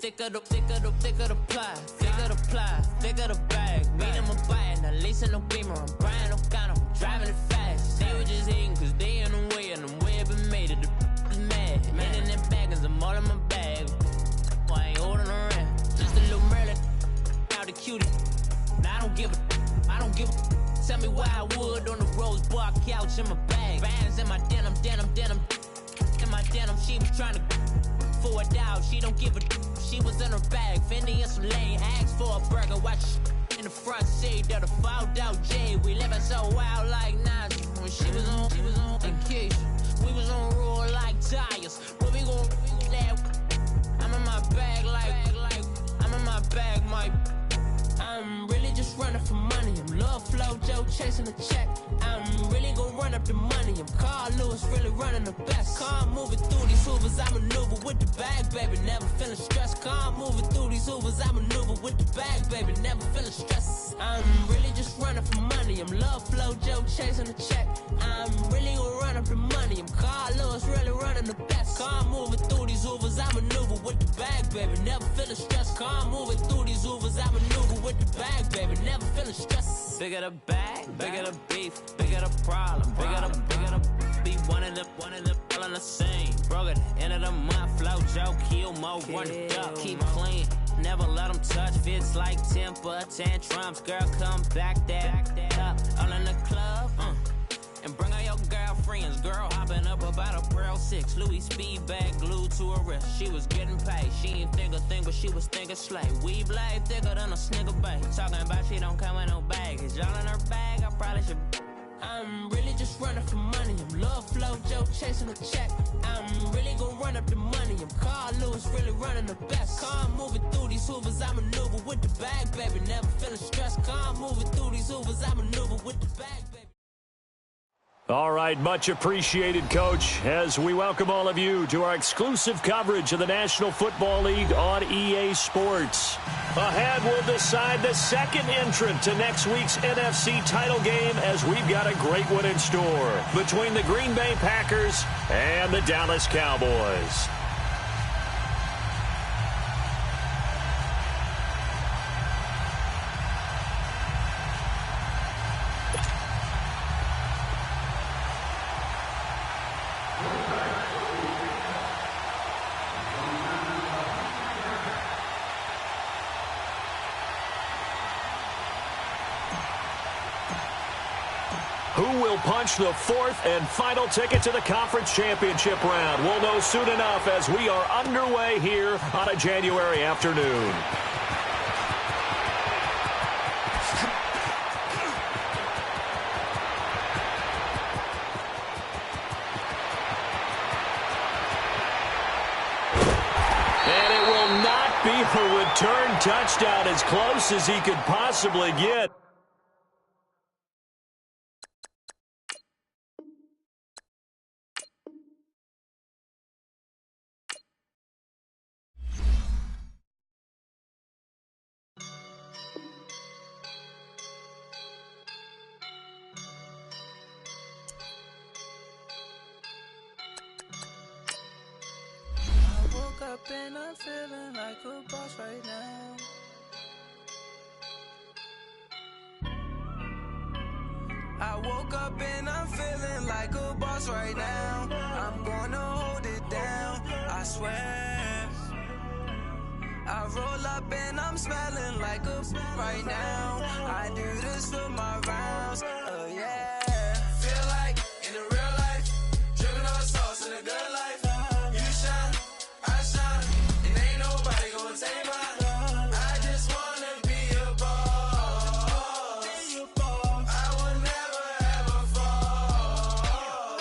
thicker the pie, thicker the pie, thicker the bag. Meet them a bite, at least in no beamer. I'm Brian O'Connor, I'm driving it fast. They were just hating cause they in the way, and the way I've been made it. The is mad. Man in that bag, cause I'm all in my bag. I ain't holding around. Just a little Merlin, out the cutie. Now I don't give a. Tell me why I would on the rose bar couch in my bag. Bands in my denim. In my denim, she was trying to for it out. She don't give a. She was in her bag. Fendi and some lane. Asked for a burger. Watch in the front seat of the fouled out J. We living so wild like Nas. When she was on vacation. We was on roll like tires. Where we gon' that? I'm in my bag like I'm in my bag, Mike. I'm really just running for money. I'm Love Flow Joe chasing the check. I'm really gonna run up the money. I'm Carl Lewis, really running the best. Car moving through these Hoovers, I maneuver with the bag, baby. Never feeling stressed. Car moving through these Hoovers, I maneuver with the bag, baby. Never feeling stressed. I'm really just running for money. I'm Love Flow Joe chasing the check. I'm really gonna run up the money. I'm Carl Lewis, really running the best. Car moving through these Hoovers, I maneuver with the bag, baby. Never feeling stressed. Car moving through these Hoovers, I maneuver with the bag, baby. Never feeling stressed. Bigger the bag, bigger the beef, bigger the problem, bigger the be one in the all in the same. Broke at the end of the month, flow Joe, kill mo, run it up, keep clean. Never let them touch, fits like temper tantrums. Girl, come back that up, all in the club, and bring all your girlfriends. Girl hopping up about a Pearl 6 Louis speed bag glued to her wrist. She was getting paid. She ain't think a thing, but she was thinking slay. We blade thicker than a snicker bag. Talking about she don't come with no baggage. Y'all in her bag, I probably should. I'm really just running for money. I'm Love Flow Joe chasing a check. I'm really gonna run up the money. I'm Carl Lewis, really running the best. Car moving through these Hoovers, I maneuver with the bag, baby. Never feeling stressed. Car moving through these Hoovers, I maneuver with the bag, baby. All right, much appreciated, Coach, as we welcome all of you to our exclusive coverage of the National Football League on EA Sports. Ahead, we'll decide the second entrant to next week's NFC title game, as we've got a great one in store between the Green Bay Packers and the Dallas Cowboys. Who will punch the fourth and final ticket to the conference championship round? We'll know soon enough as we are underway here on a January afternoon. And it will not be a return touchdown, as close as he could possibly get. Up and I'm feeling like a boss right now. I woke up and I'm feeling like a boss right now. I'm gonna hold it down, I swear. I roll up and I'm smelling like a right now. I do this for my rounds, oh yeah. Feel like in the real life, dripping on sauce in a good life. You shine, I shine, and ain't nobody gonna take mine. I just wanna be a boss. I would never ever fall.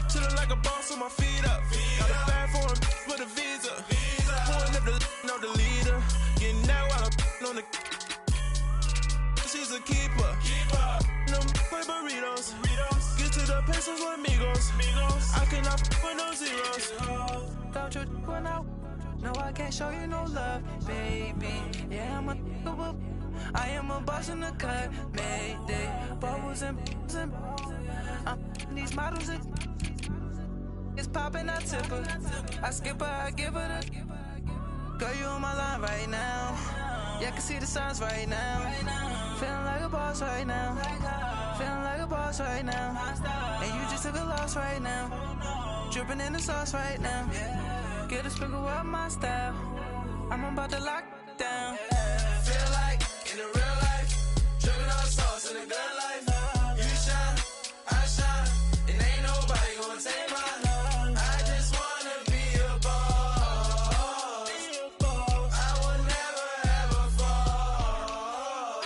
Chillin' like a boss with my feet up. Got a bag for him with a visa. Pulling up the know the leader. Getting that while I'm on the. She's a keeper. Them play burritos. Get to the pesos with amigos. I cannot with no zeros. Without your one out. No, I can't show you no love, baby. Yeah, I am a boss in the cut. Mayday. Bubbles and I'm these models. It's popping, I tip her. I skip her, I give her the. Girl, you on my line right now. Yeah, I can see the signs right now. Feeling like a boss right now. Feeling like a boss right now. And you just took a loss right now. Dripping in the sauce right now. Get a sprinkle up my style. I'm about to lock down. Feel like in the real life, dripping on sauce in the good life. You shine, I shine, and ain't nobody gonna take mine. I just wanna be a boss. I will never ever fall.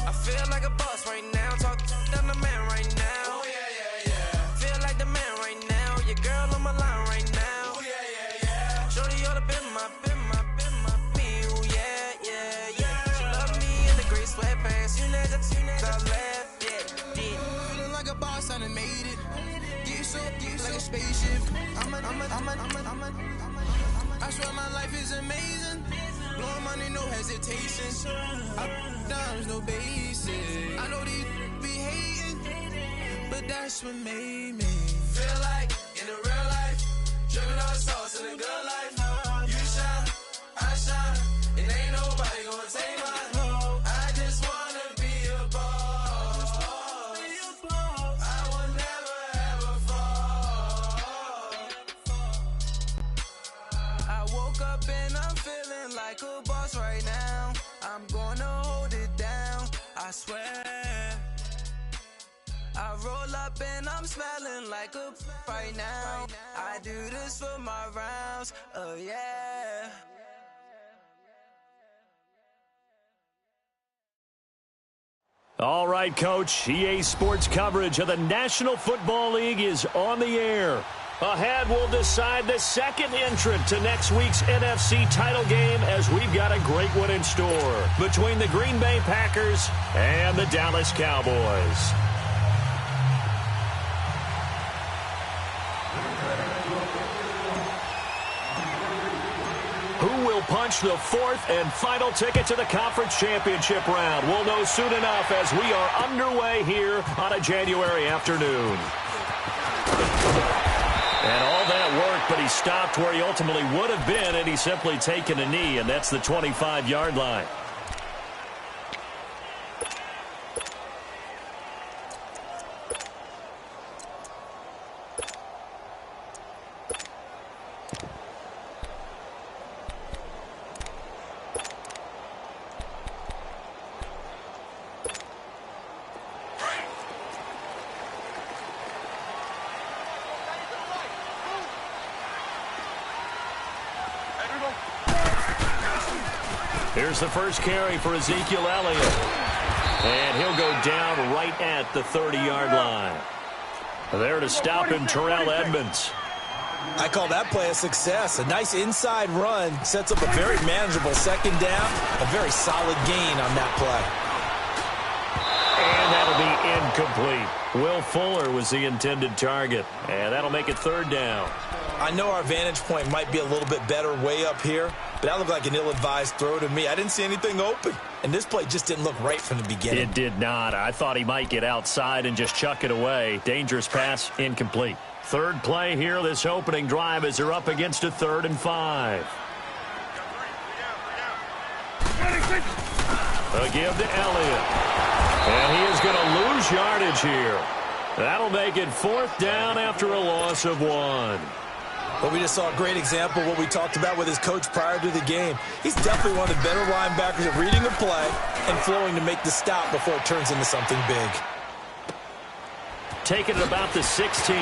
I feel like a boss right now. Talk to the man right now. Oh yeah, yeah, yeah. Feel like the man right now. Your girl on my line right now. Oh yeah, yeah, yeah. Shorty ought to be my. Ooh yeah, yeah, yeah. She love me in the gray sweatpants. You never left, yeah. Feeling like a boss, I done made it. Get so like a spaceship. I swear my life is amazing. Blowing money, no hesitation. Dimes, no basic. I know these be hating, but that's what made me feel like in the real life, dripping on sauce in the good life. You shine, I shine, and ain't nobody gonna take mine. I just wanna be a boss. I will never ever fall. I woke up and I'm feeling like a boss right now. I'm gonna hold it down, I swear. I roll up and I'm smelling like a right now. I do this for my rounds, oh yeah. All right, Coach. EA Sports coverage of the National Football League is on the air. Ahead, we'll decide the second entrant to next week's NFC title game as we've got a great one in store between the Green Bay Packers and the Dallas Cowboys. Who will punch the fourth and final ticket to the conference championship round? We'll know soon enough as we are underway here on a January afternoon. And all that worked, but he stopped where he ultimately would have been, and he's simply taken a knee, and that's the 25-yard line. Here's the first carry for Ezekiel Elliott. And he'll go down right at the 30-yard line. There to stop him, Terrell Edmonds. I call that play a success. A nice inside run sets up a very manageable second down. A very solid gain on that play. And that'll be incomplete. Will Fuller was the intended target. And that'll make it third down. I know our vantage point might be a little bit better way up here, but that looked like an ill-advised throw to me. I didn't see anything open, and this play just didn't look right from the beginning. It did not. I thought he might get outside and just chuck it away. Dangerous pass, incomplete. Third play here, this opening drive, as they're up against a 3rd and 5. A give to Elliott. And he is going to lose yardage here. That'll make it 4th down after a loss of 1. Well, we just saw a great example of what we talked about with his coach prior to the game. He's definitely one of the better linebackers at reading the play and flowing to make the stop before it turns into something big. Taking it about the 16.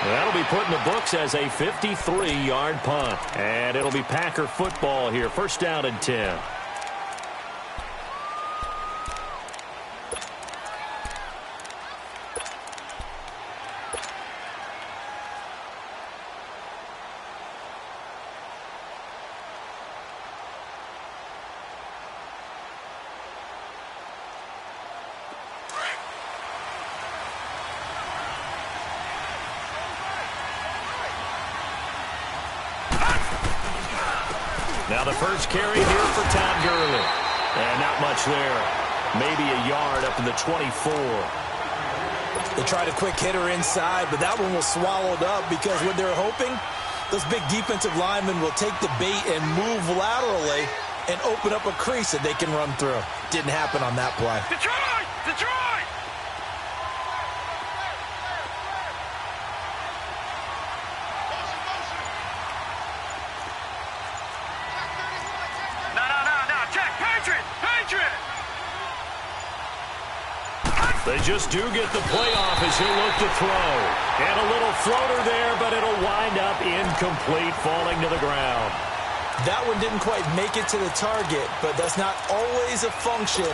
That'll be put in the books as a 53-yard punt. And it'll be Packer football here. 1st down and 10. Now the first carry here for Todd Gurley. And not much there. Maybe a yard up to the 24. They tried a quick hitter inside, but that one was swallowed up because what they're hoping those big defensive linemen will take the bait and move laterally and open up a crease that they can run through. Didn't happen on that play. Detroit! Detroit! No. Check. Patriot! Patriot! They just do get the play off as he'll look to throw. And a little floater there, but it'll wind up incomplete, falling to the ground. That one didn't quite make it to the target, but that's not always a function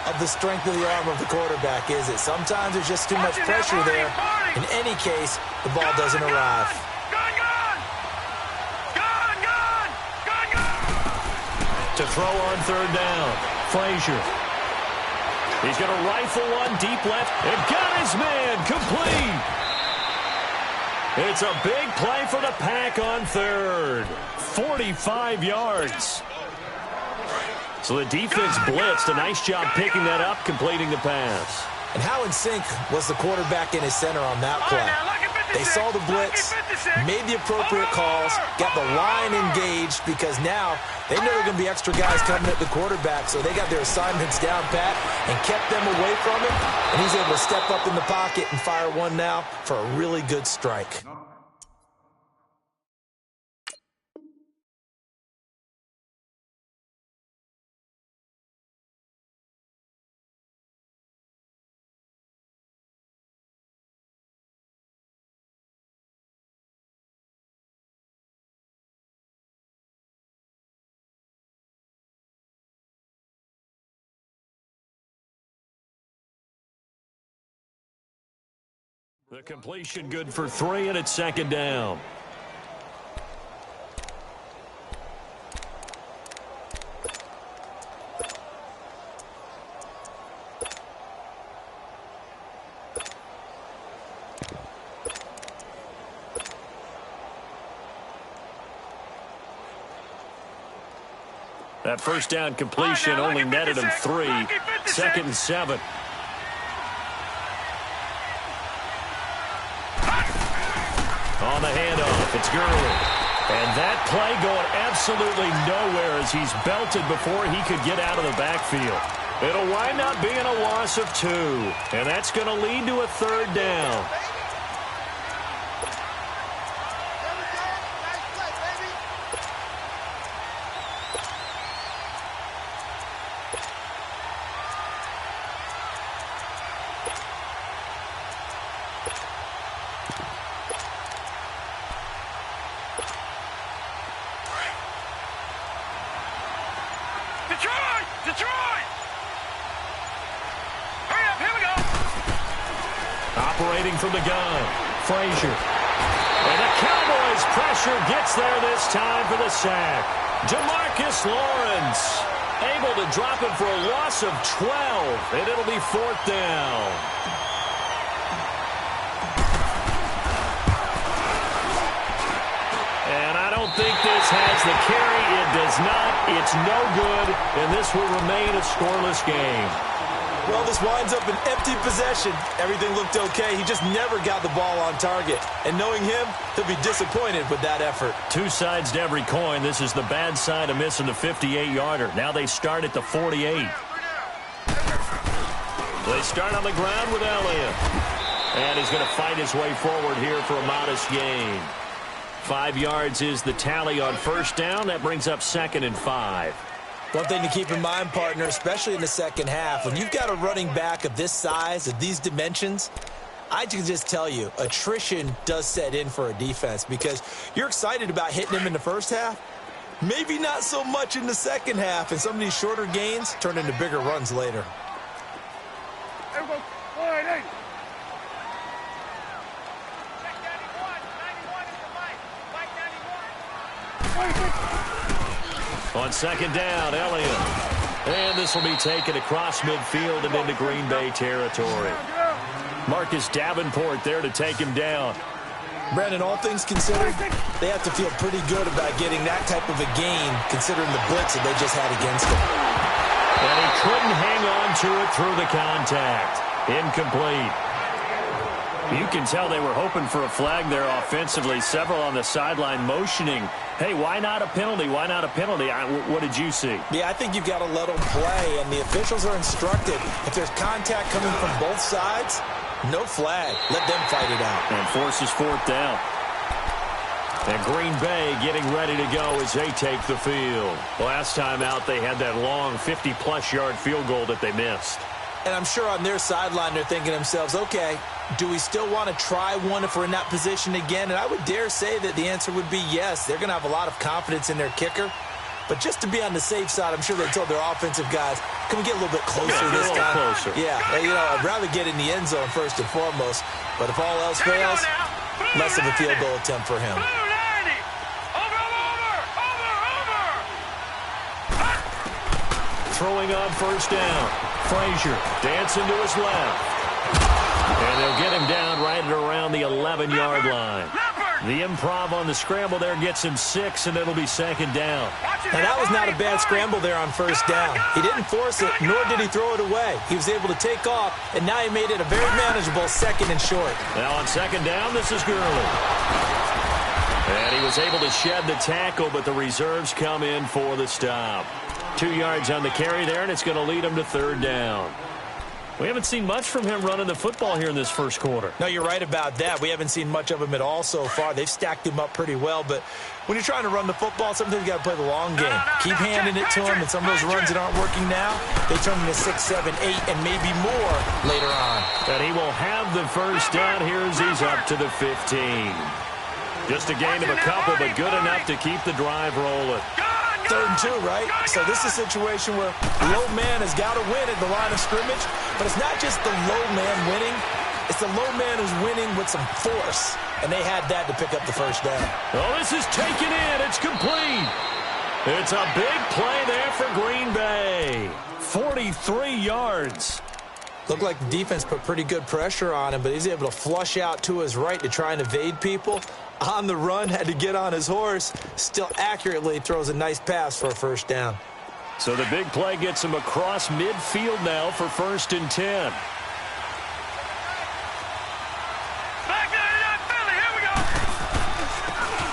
of the strength of the arm of the quarterback, is it? Sometimes there's just too much pressure there. In any case, the ball doesn't arrive. To throw on third down, Frazier. He's going to rifle one deep left and got his man complete. It's a big play for the Pack on third. 45 yards. So the defense blitzed. A nice job picking that up, completing the pass. And how in sync was the quarterback and his center on that play? They saw the blitz, made the appropriate calls, got the line engaged because now they know there are going to be extra guys coming at the quarterback, so they got their assignments down pat and kept them away from him, and he's able to step up in the pocket and fire one now for a really good strike. The completion good for 3, and it's second down. That first down completion only netted him 3. Second and 7. On the handoff, it's Gurley. And that play going absolutely nowhere as he's belted before he could get out of the backfield. It'll wind up being a loss of 2. And that's going to lead to a third down. Detroit! Hurry up, here we go! Operating from the gun, Frazier. And the Cowboys' pressure gets there this time for the sack. Jamarcus Lawrence able to drop it for a loss of 12, and it'll be fourth down. And I don't think this has the carry. It does not. It's no good, and this will remain a scoreless game. Well, this winds up an empty possession. Everything looked okay. He just never got the ball on target. And knowing him, he'll be disappointed with that effort. Two sides to every coin. This is the bad side of missing the 58-yarder. Now they start at the 48. They start on the ground with Elliott. And he's going to fight his way forward here for a modest gain. 5 yards is the tally on first down. That brings up second and 5. One thing to keep in mind, partner, especially in the second half, when you've got a running back of this size, of these dimensions, I can just tell you, attrition does set in for a defense because you're excited about hitting him in the first half, maybe not so much in the second half, and some of these shorter gains turn into bigger runs later. On second down, Elliott. And this will be taken across midfield and into Green Bay territory. Marcus Davenport there to take him down. Brandon, all things considered, they have to feel pretty good about getting that type of a gain considering the blitz that they just had against him. And he couldn't hang on to it through the contact. Incomplete. You can tell they were hoping for a flag there offensively. Several on the sideline motioning, hey, why not a penalty? Why not a penalty? What did you see? Yeah, I think you've got to let them play, and the officials are instructed. If there's contact coming from both sides, no flag. Let them fight it out. And forces fourth down. And Green Bay getting ready to go as they take the field. Last time out, they had that long 50-plus yard field goal that they missed. And I'm sure on their sideline they're thinking to themselves, okay, do we still want to try one if we're in that position again? And I would dare say that the answer would be yes. They're going to have a lot of confidence in their kicker. But just to be on the safe side, I'm sure they told their offensive guys, can we get a little bit closer this time? Closer. Yeah, I'd rather get in the end zone first and foremost. But if all else fails, less of a field goal attempt for him. Throwing on first down. Frazier dancing to his left. And they'll get him down right at around the 11-yard line. The improv on the scramble there gets him 6, and it'll be second down. Now, that was not a bad scramble there on first down. He didn't force it, nor did he throw it away. He was able to take off, and now he made it a very manageable second and short. Now on second down, this is Gurley. And he was able to shed the tackle, but the reserves come in for the stop. 2 yards on the carry there, and it's going to lead him to third down. We haven't seen much from him running the football here in this first quarter. No, you're right about that. We haven't seen much of him at all so far. They've stacked him up pretty well, but when you're trying to run the football, sometimes you got to play the long game. Keep handing it to him, and some of those runs that aren't working now, they turn into 6, 7, 8, and maybe more later on. And he will have the first down here as he's up to the 15. Just a gain of a couple, but good enough to keep the drive rolling. 3rd and 2, right? So this is a situation where low man has got to win at the line of scrimmage, but it's not just the low man winning. It's the low man who's winning with some force, and they had that to pick up the first down. Oh, this is taken in. It's complete. It's a big play there for Green Bay. 43 yards. Looked like the defense put pretty good pressure on him, but he's able to flush out to his right to try and evade people. On the run, had to get on his horse. Still accurately throws a nice pass for a first down. So the big play gets him across midfield now for 1st and 10.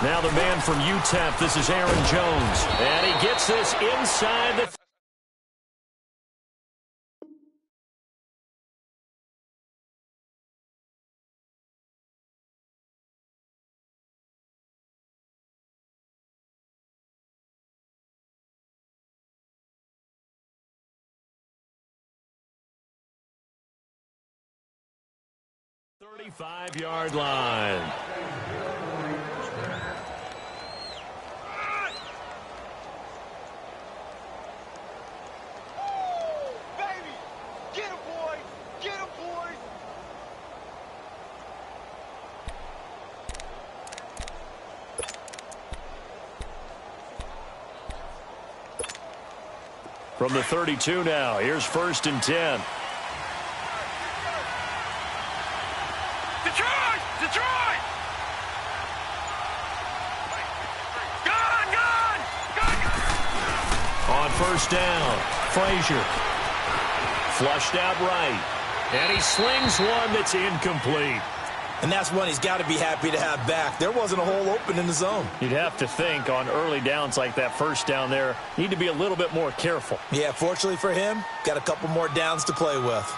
Now the man from UTEP, this is Aaron Jones. And he gets this inside the... ...35-yard line. From the 32 now, here's 1st and 10. Detroit! Gone! On first down, Frazier. Flushed out right. And he slings one that's incomplete. And that's one he's got to be happy to have back. There wasn't a hole open in the zone. You'd have to think on early downs like that first down there, need to be a little bit more careful. Yeah, fortunately for him, got a couple more downs to play with.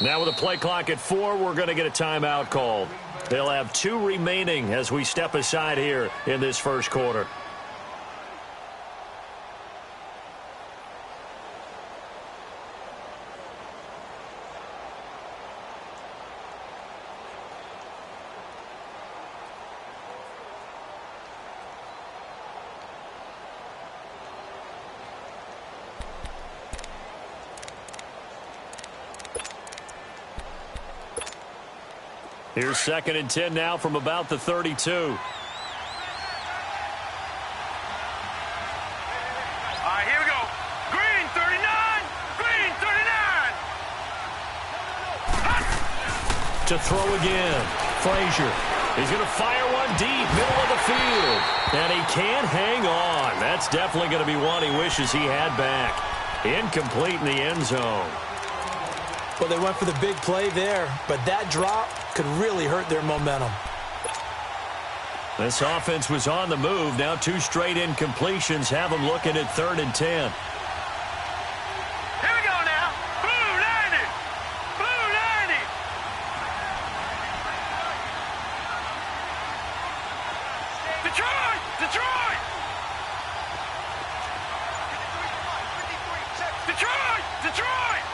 Now with a play clock at 4, we're going to get a timeout called. They'll have 2 remaining as we step aside here in this first quarter. Here's 2nd and 10 now from about the 32. To throw again. Frazier. He's going to fire one deep, middle of the field. And he can't hang on. That's definitely going to be one he wishes he had back. Incomplete in the end zone. Well, they went for the big play there, but that drop could really hurt their momentum. This offense was on the move. Now 2 straight incompletions have them looking at 3rd and 10. Here we go now. Blue 90. Blue 90. Detroit. Detroit. Detroit. Detroit.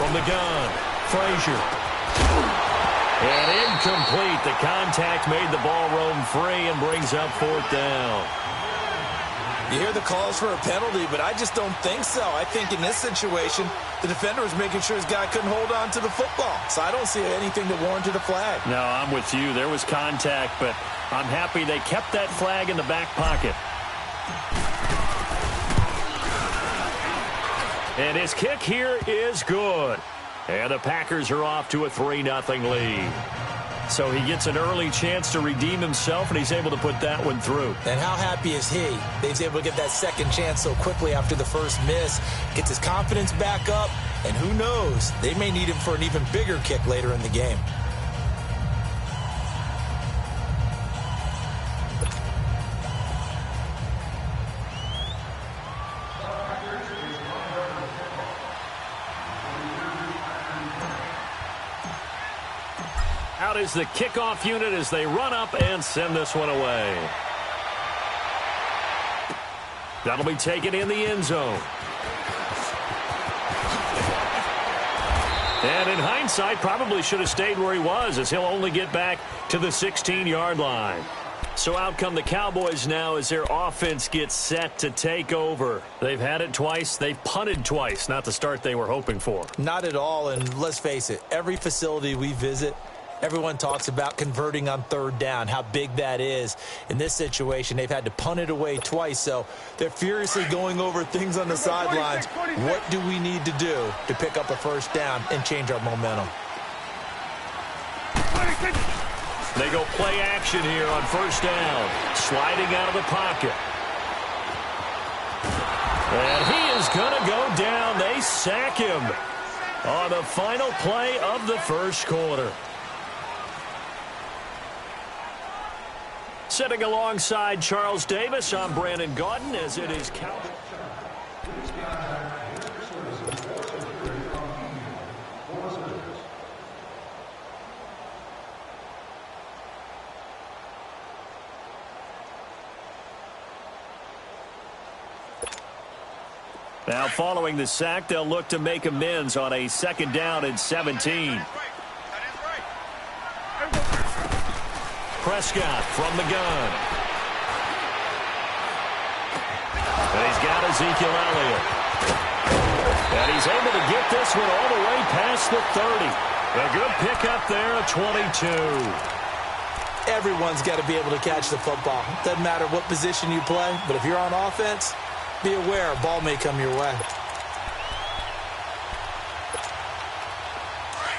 From the gun, Frazier. And incomplete. The contact made the ball roam free and brings up 4th down. You hear the calls for a penalty, but I just don't think so. I think in this situation, the defender was making sure his guy couldn't hold on to the football. So I don't see anything that warranted a flag. No, I'm with you. There was contact, but I'm happy they kept that flag in the back pocket. And his kick here is good. And the Packers are off to a 3-0 lead. So he gets an early chance to redeem himself, and he's able to put that one through. And how happy is he? He's able to get that second chance so quickly after the first miss. Gets his confidence back up, and who knows? They may need him for an even bigger kick later in the game. Out is the kickoff unit as they run up and send this one away. That'll be taken in the end zone. And in hindsight, probably should have stayed where he was, as he'll only get back to the 16-yard line. So out come the Cowboys now as their offense gets set to take over. They've had it twice. They've punted twice. Not the start they were hoping for. Not at all, and let's face it, every facility we visit, everyone talks about converting on 3rd down, how big that is. In this situation, they've had to punt it away twice, so they're furiously going over things on the sidelines. What do we need to do to pick up a 1st down and change our momentum? They go play action here on 1st down. Sliding out of the pocket. And he is going to go down. They sack him on the final play of the 1st quarter. Sitting alongside Charles Davis, I'm Brandon Gaudin as it is Cowboys. Now following the sack, they'll look to make amends on a 2nd down and 17. Prescott from the gun. And he's got Ezekiel Elliott. And he's able to get this one all the way past the 30. A good pickup there, a 22. Everyone's got to be able to catch the football. Doesn't matter what position you play, but if you're on offense, be aware a ball may come your way.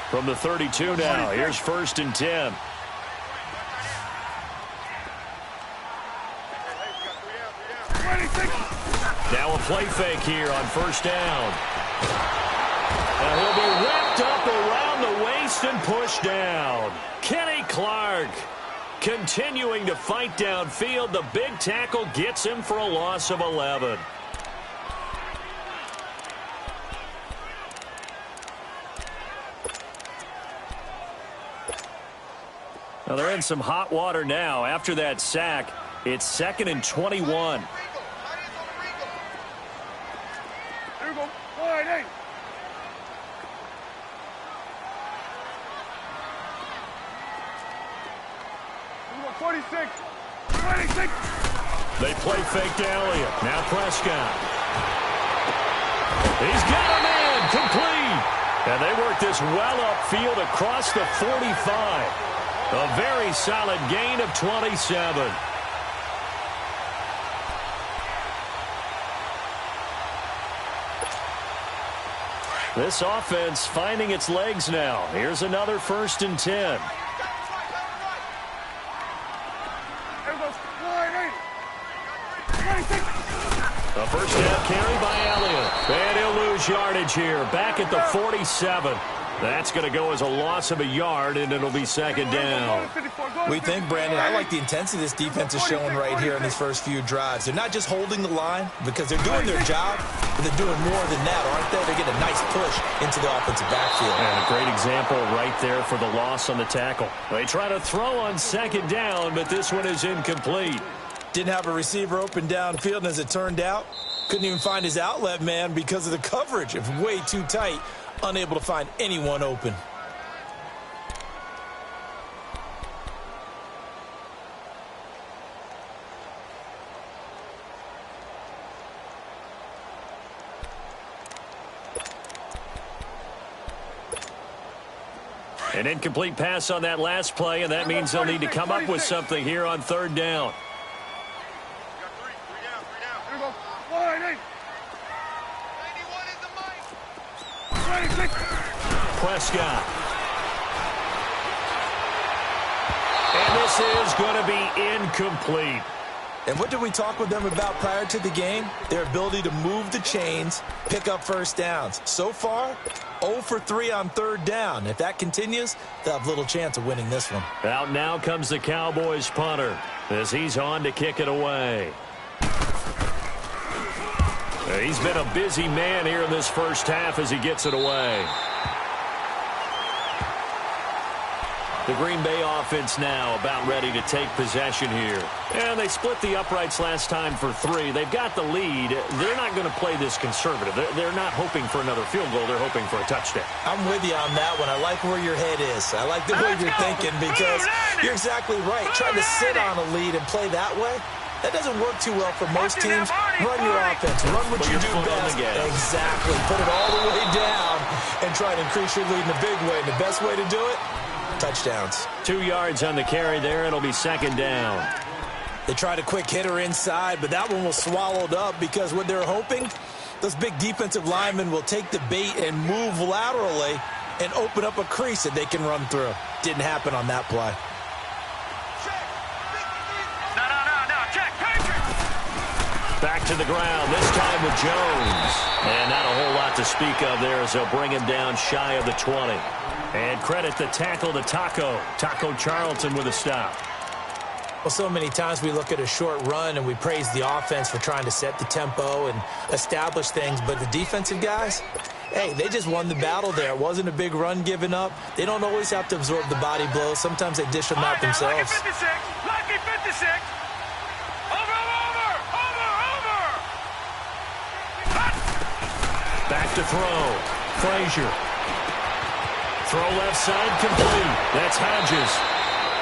From the 32 now, here's 1st and 10. Now a play fake here on 1st down. And he'll be wrapped up around the waist and pushed down. Kenny Clark continuing to fight downfield. The big tackle gets him for a loss of 11. Now they're in some hot water now. After that sack, it's 2nd and 21. They play fake to Elliott. Now Prescott. He's got a man complete. And they work this well upfield across the 45. A very solid gain of 27. This offense finding its legs now. Here's another 1st and 10. A first down carry by Elliott. And he'll lose yardage here. Back at the 47. That's going to go as a loss of a yard, and it'll be 2nd down. We think, Brandon, I like the intensity this defense is showing right here in these first few drives. They're not just holding the line because they're doing their job, but they're doing more than that, aren't they? They get a nice push into the offensive backfield. And a great example right there for the loss on the tackle. They try to throw on 2nd down, but this one is incomplete. Didn't have a receiver open downfield, and as it turned out, couldn't even find his outlet man because of the coverage. It was way too tight, unable to find anyone open. An incomplete pass on that last play, and that means they'll need to come up with something here on 3rd down. Prescott. And this is going to be incomplete. And what did we talk with them about prior to the game? Their ability to move the chains, pick up first downs. So far, 0 for 3 on 3rd down. If that continues, they'll have little chance of winning this one. Out now comes the Cowboys punter as he's on to kick it away. He's been a busy man here in this first half as he gets it away. The Green Bay offense now about ready to take possession here. And they split the uprights last time for 3. They've got the lead. They're not going to play this conservative. They're not hoping for another field goal. They're hoping for a touchdown. I'm with you on that one. I like where your head is. I like the way you're thinking because you're exactly right. Trying to sit on a lead and play that way, that doesn't work too well for most teams. Run your offense. Run what you do best. Exactly. Put it all the way down and try to increase your lead in a big way. And the best way to do it, touchdowns. 2 yards on the carry there. It'll be 2nd down. They tried a quick hitter inside, but that one was swallowed up because what they're hoping, those big defensive linemen will take the bait and move laterally and open up a crease that they can run through. Didn't happen on that play. Back to the ground, this time with Jones. And not a whole lot to speak of there as they'll bring him down shy of the 20. And credit the tackle to Taco Charlton with a stop. Well, so many times we look at a short run and we praise the offense for trying to set the tempo and establish things. But the defensive guys, hey, they just won the battle there. It wasn't a big run given up. They don't always have to absorb the body blows. Sometimes they dish them out themselves. Lucky 56. Back to throw. Frazier. Throw left side complete. That's Hodges.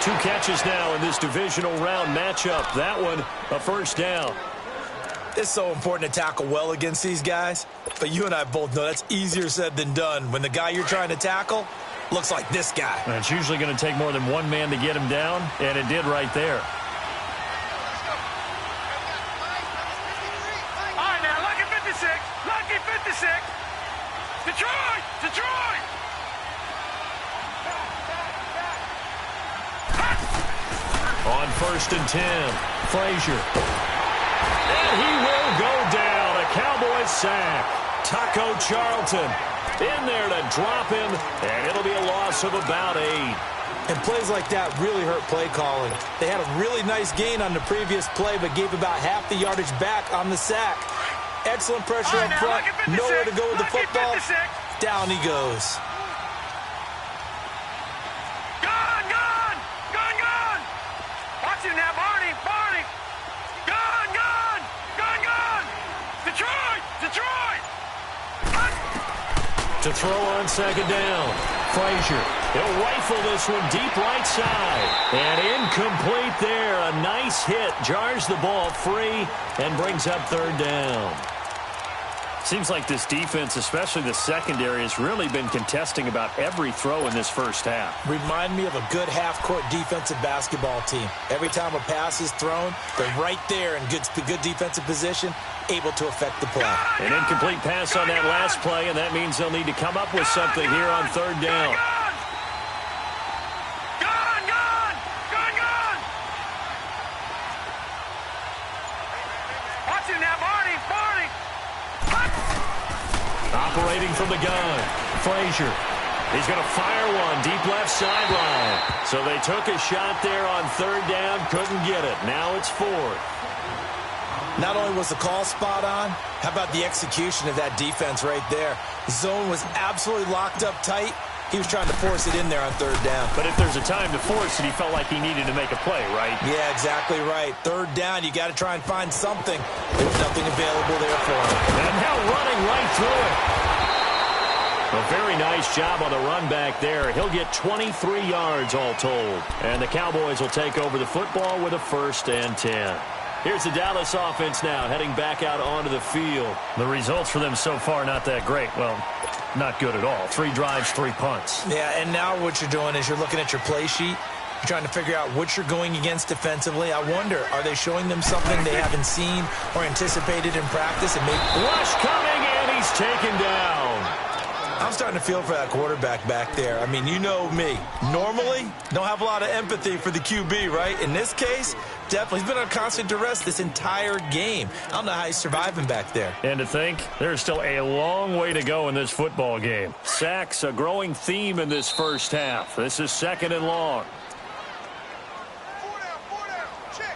2 catches now in this divisional round matchup. That one, a first down. It's so important to tackle well against these guys. But you and I both know that's easier said than done. When the guy you're trying to tackle looks like this guy. And it's usually going to take more than one man to get him down, and it did right there. All right, now, lucky 56. Lucky 56. Detroit! Detroit! On 1st and 10, Frazier. And he will go down. A Cowboys sack. Taco Charlton in there to drop him, and it'll be a loss of about 8. And plays like that really hurt play calling. They had a really nice gain on the previous play, but gave about half the yardage back on the sack. Excellent pressure up front. Nowhere to go with the football. Down he goes. Watch him now, Barney. Gone. Detroit. To throw on 2nd down. Frazier. He'll rifle this one deep right side. And incomplete there. A nice hit. Jars the ball free and brings up 3rd down. Seems like this defense, especially the secondary, has really been contesting about every throw in this first half. Remind me of a good half-court defensive basketball team. Every time a pass is thrown, they're right there in good defensive position, able to affect the play. An incomplete pass on that last play, and that means they'll need to come up with something here on third down. Operating from the gun, Frazier. He's going to fire one deep left sideline. So they took a shot there on third down, couldn't get it. Now it's fourth. Not only was the call spot on, how about the execution of that defense right there? The zone was absolutely locked up tight. He was trying to force it in there on third down. But if there's a time to force it, he felt like he needed to make a play, right? Yeah, exactly right. Third down, you got to try and find something. There was nothing available there for him. And now running right through it. A very nice job on the run back there. He'll get 23 yards all told. And the Cowboys will take over the football with a 1st and 10. Here's the Dallas offense now heading back out onto the field. The results for them so far not that great. Well, not good at all. 3 drives, 3 punts. Yeah, and now what you're doing is you're looking at your play sheet. You're trying to figure out what you're going against defensively. I wonder, are they showing them something they haven't seen or anticipated in practice? And maybe rush coming, and he's taken down. I'm starting to feel for that quarterback back there. I mean, you know me. Normally, don't have a lot of empathy for the QB, right? In this case, definitely. He's been on constant duress this entire game. I don't know how he's surviving back there. And to think, there's still a long way to go in this football game. Sacks, a growing theme in this first half. This is 2nd and long.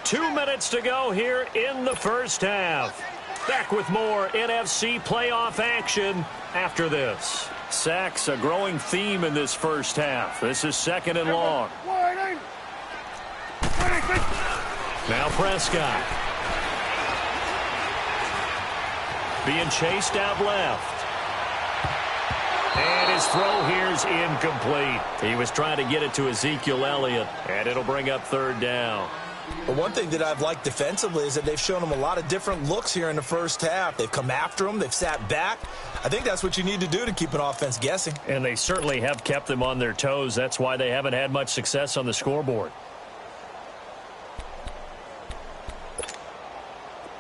2 minutes to go here in the first half. Back with more NFC playoff action after this. Sacks, a growing theme in this first half. This is 2nd and long. Now Prescott. Being chased out left. And his throw here is incomplete. He was trying to get it to Ezekiel Elliott, and it'll bring up 3rd down. But one thing that I've liked defensively is that they've shown him a lot of different looks here in the first half. They've come after him. They've sat back. I think that's what you need to do to keep an offense guessing. And they certainly have kept them on their toes. That's why they haven't had much success on the scoreboard.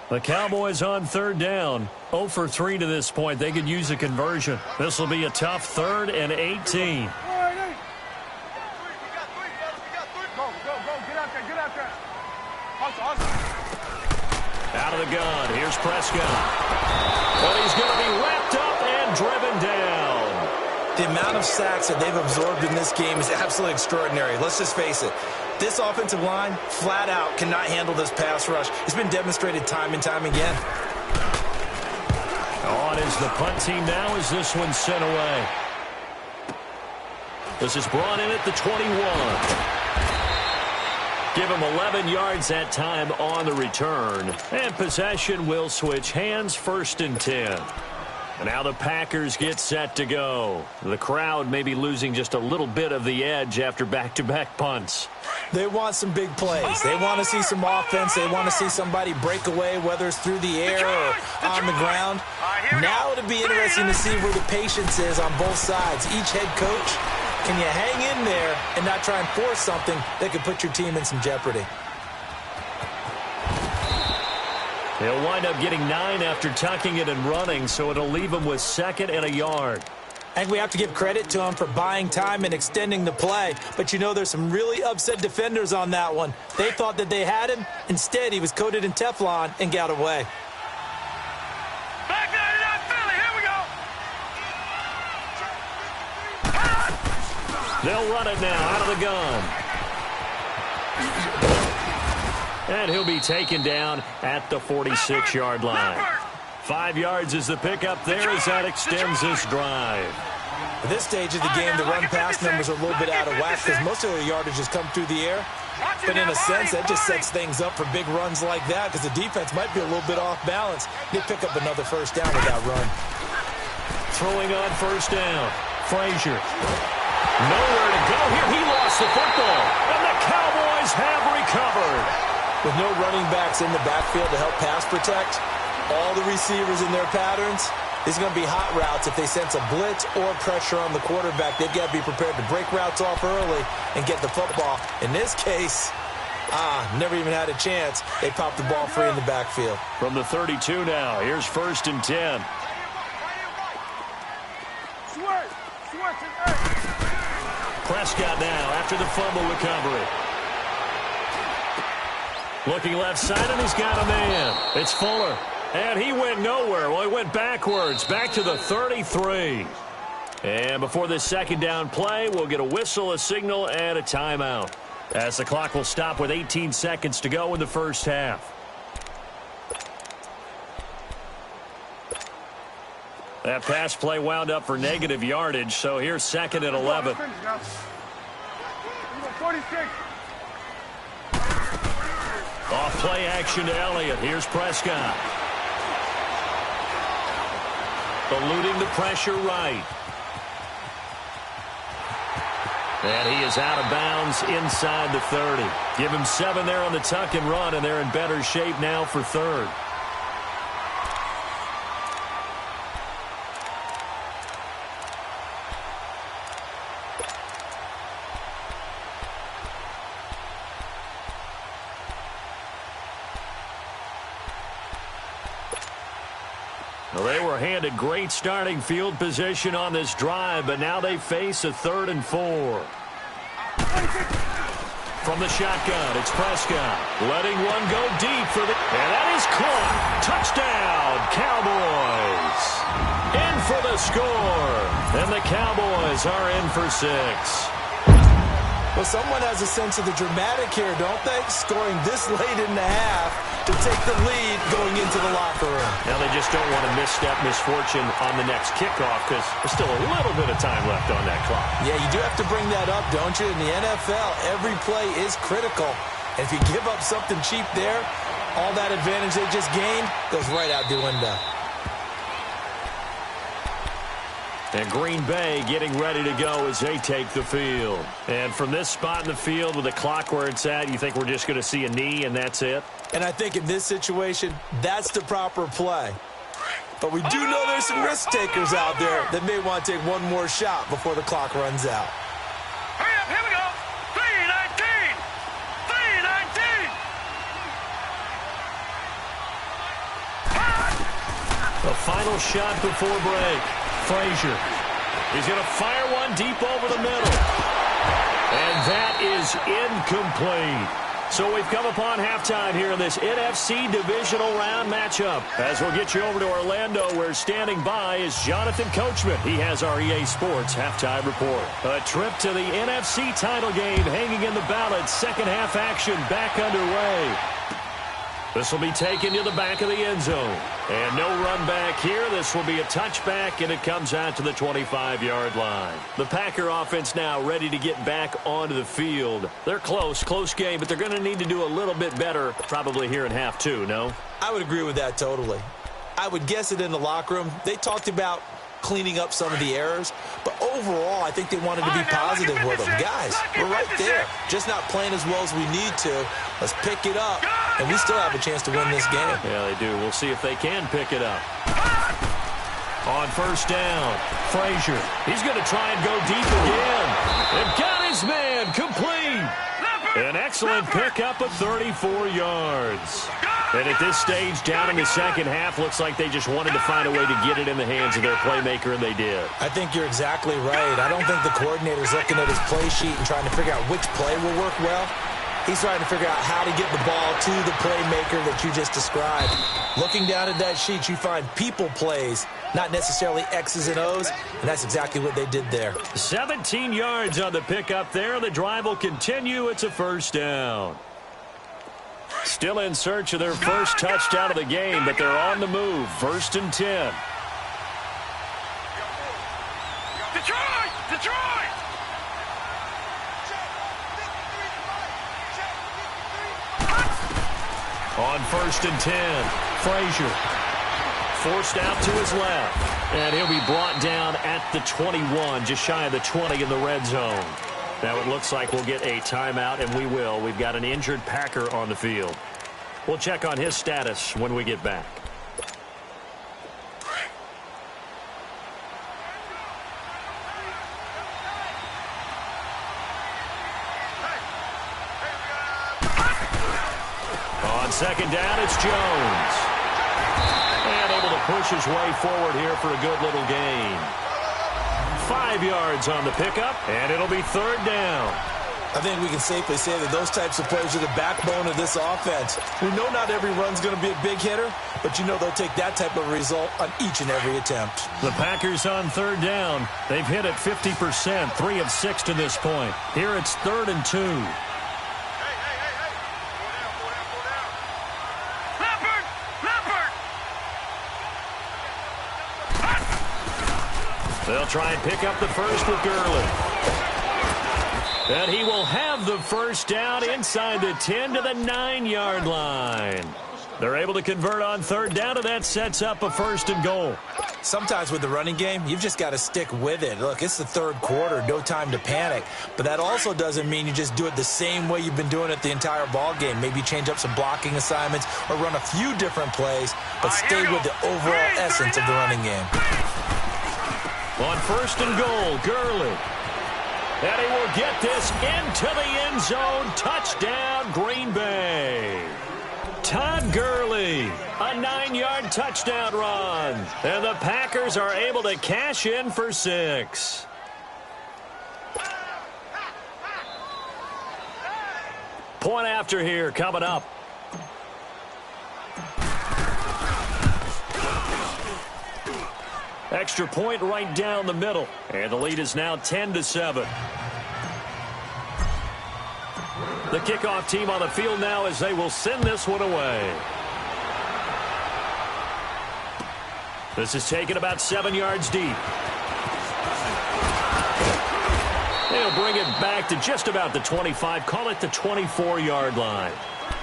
The Cowboys on 3rd down. 0 for 3 to this point. They could use a conversion. This will be a tough 3rd and 18. Out of the gun, here's Prescott. But he's going to be wrapped up and driven down. The amount of sacks that they've absorbed in this game is absolutely extraordinary. Let's just face it. This offensive line, flat out, cannot handle this pass rush. It's been demonstrated time and time again. On is the punt team now as this one's sent away. This is brought in at the 21. Give him 11 yards that time on the return. And possession will switch hands, 1st and 10. And now the Packers get set to go. The crowd may be losing just a little bit of the edge after back-to-back punts. They want some big plays. They want to see some offense. They want to see somebody break away, whether it's through the air or on the ground. Now it'll be interesting to see where the patience is on both sides. Each head coach, can you hang in there and not try and force something that could put your team in some jeopardy? They'll wind up getting 9 after tucking it and running, so it'll leave them with 2nd and a yard. I think we have to give credit to him for buying time and extending the play. But, you know, there's some really upset defenders on that one. They thought that they had him. Instead, he was coated in Teflon and got away. Back there, not Philly. Here we go. They'll run it now out of the gun. And he'll be taken down at the 46-yard line. 5 yards is the pickup there as that extends this drive. At this stage of the game, the run-pass numbers are a little bit out of whack because most of their yardage has come through the air. But in a sense, that just sets things up for big runs like that because the defense might be a little bit off balance. They pick up another 1st down with that run. Throwing on 1st down, Frazier. Nowhere to go here. He lost the football, and the Cowboys have recovered. With no running backs in the backfield to help pass protect, all the receivers in their patterns, These are going to be hot routes. If they sense a blitz or pressure on the quarterback, they've got to be prepared to break routes off early and get the football. In this case, never even had a chance. They popped the ball free in the backfield. From the 32 now, here's 1st and 10. Prescott now after the fumble recovery. Looking left side, and he's got a man. It's Fuller. And he went nowhere. Well, he went backwards, back to the 33. And before this second down play, we'll get a whistle, a signal, and a timeout, as the clock will stop with 18 seconds to go in the first half. That pass play wound up for negative yardage, so here's 2nd and 11. 46. Off play action to Elliott. Here's Prescott. Eluding the pressure right. And he is out of bounds inside the 30. Give him 7 there on the tuck and run, and they're in better shape now for 3rd. Well, they were handed great starting field position on this drive, but now they face a 3rd and 4. From the shotgun, it's Prescott. Letting one go deep for the... And that is caught. Touchdown, Cowboys. In for the score. And the Cowboys are in for 6. Well, someone has a sense of the dramatic here, don't they? Scoring this late in the half to take the lead going into the locker room. Now they just don't want to misstep misfortune on the next kickoff because there's still a little bit of time left on that clock. Yeah, you do have to bring that up, don't you? In the NFL, every play is critical. And if you give up something cheap there, all that advantage they just gained goes right out the window. And Green Bay getting ready to go as they take the field. And from this spot in the field with the clock where it's at, you think we're just going to see a knee and that's it? And I think in this situation, that's the proper play. But we do know there's some risk takers out there that may want to take one more shot before the clock runs out. Hurry up, here we go. 3:19. 3:19. The final shot before break. Frazier. He's going to fire one deep over the middle. And that is incomplete. So we've come upon halftime here in this NFC divisional round matchup. As we'll get you over to Orlando, where standing by is Jonathan Coachman. He has our EA Sports halftime report. A trip to the NFC title game hanging in the balance. Second half action back underway. This will be taken to the back of the end zone. And no run back here. This will be a touchback, and it comes out to the 25-yard line. The Packer offense now ready to get back onto the field. They're close game, but they're going to need to do a little bit better probably here in half two, no? I would agree with that totally. I would guess it in the locker room. They talked about cleaning up some of the errors, but overall, I think they wanted to be positive with them. Guys, we're right there. Just not playing as well as we need to. Let's pick it up, and we still have a chance to win this game. Yeah, they do. We'll see if they can pick it up. On first down, Frazier. He's going to try and go deep again. And got his man complete. An excellent pickup of 34 yards. And at this stage, down in the second half, looks like they just wanted to find a way to get it in the hands of their playmaker, and they did. I think you're exactly right. I don't think the coordinator's looking at his play sheet and trying to figure out which play will work well. He's trying to figure out how to get the ball to the playmaker that you just described. Looking down at that sheet, you find people plays, not necessarily X's and O's, and that's exactly what they did there. 17 yards on the pickup there. The drive will continue. It's a first down. Still in search of their first touchdown of the game, but they're on the move. 1st and 10. Detroit! On 1st and 10, Frazier forced out to his left, and he'll be brought down at the 21, just shy of the 20 in the red zone. Now it looks like we'll get a timeout, and we will. We've got an injured Packer on the field. We'll check on his status when we get back. On second down, it's Jones. And able to push his way forward here for a good little gain. 5 yards on the pickup, and it'll be third down. I think we can safely say that those types of plays are the backbone of this offense. We know not every run's going to be a big hitter, but you know they'll take that type of result on each and every attempt. The Packers on third down. They've hit it 50%, 3 of 6 to this point. Here it's 3rd and 2. They'll try and pick up the first with Gurley. And he will have the first down inside the 10 to the 9-yard line. They're able to convert on third down, and that sets up a 1st and goal. Sometimes with the running game, you've just got to stick with it. Look, it's the third quarter, no time to panic. But that also doesn't mean you just do it the same way you've been doing it the entire ball game. Maybe change up some blocking assignments or run a few different plays, but stay with the overall essence of the running game. On 1st and goal, Gurley. And he will get this into the end zone. Touchdown, Green Bay. Todd Gurley, a 9-yard touchdown run. And the Packers are able to cash in for 6. Point after here coming up. Extra point right down the middle. And the lead is now 10-7. The kickoff team on the field now as they will send this one away. This is taken about 7 yards deep. They'll bring it back to just about the 25. Call it the 24-yard line.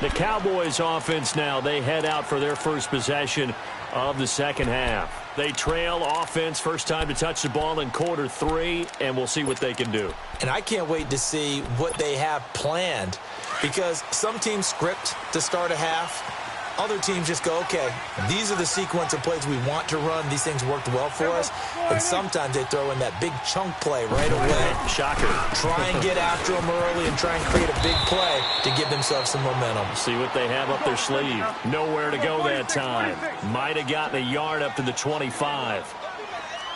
The Cowboys offense now, they head out for their first possession of the second half. They trail offense, first time to touch the ball in quarter 3, and we'll see what they can do. And I can't wait to see what they have planned, because some teams script to start a half. Other teams just go, okay, these are the sequence of plays we want to run. These things worked well for us. And sometimes they throw in that big chunk play right away. Shocker. Try and get after them early and try and create a big play to give themselves some momentum. See what they have up their sleeve. Nowhere to go that time. Might have gotten a yard up to the 25.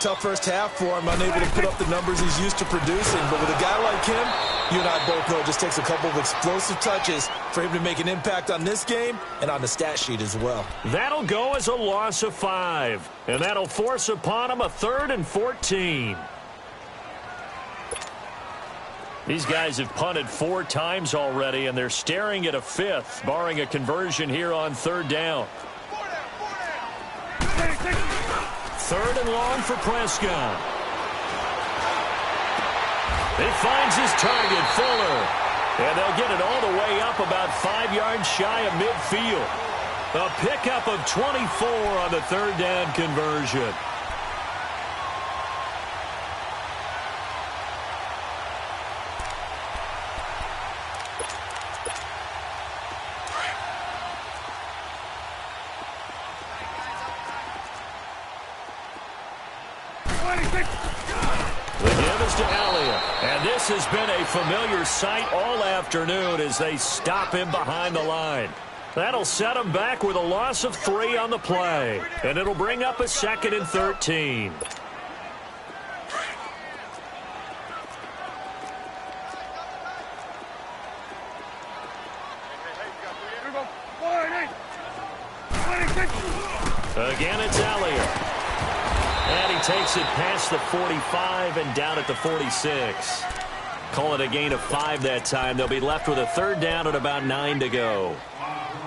Tough first half for him, unable to put up the numbers he's used to producing. But with a guy like him, you and I both know it just takes a couple of explosive touches for him to make an impact on this game and on the stat sheet as well. That'll go as a loss of 5. And that'll force upon him a 3rd and 14. These guys have punted 4 times already, and they're staring at a 5th, barring a conversion here on third down. 3rd and long for Prescott. He finds his target, Fuller. And they'll get it all the way up about 5 yards shy of midfield. A pickup of 24 on the third down conversion. The give is to Elliott. And this has been a familiar sight all afternoon as they stop him behind the line. That'll set him back with a loss of 3 on the play. And it'll bring up a 2nd and 13. Again, it's Elliott. And he takes it past the 45 and down at the 46. Call it a gain of 5 that time. They'll be left with a 3rd down and about 9 to go.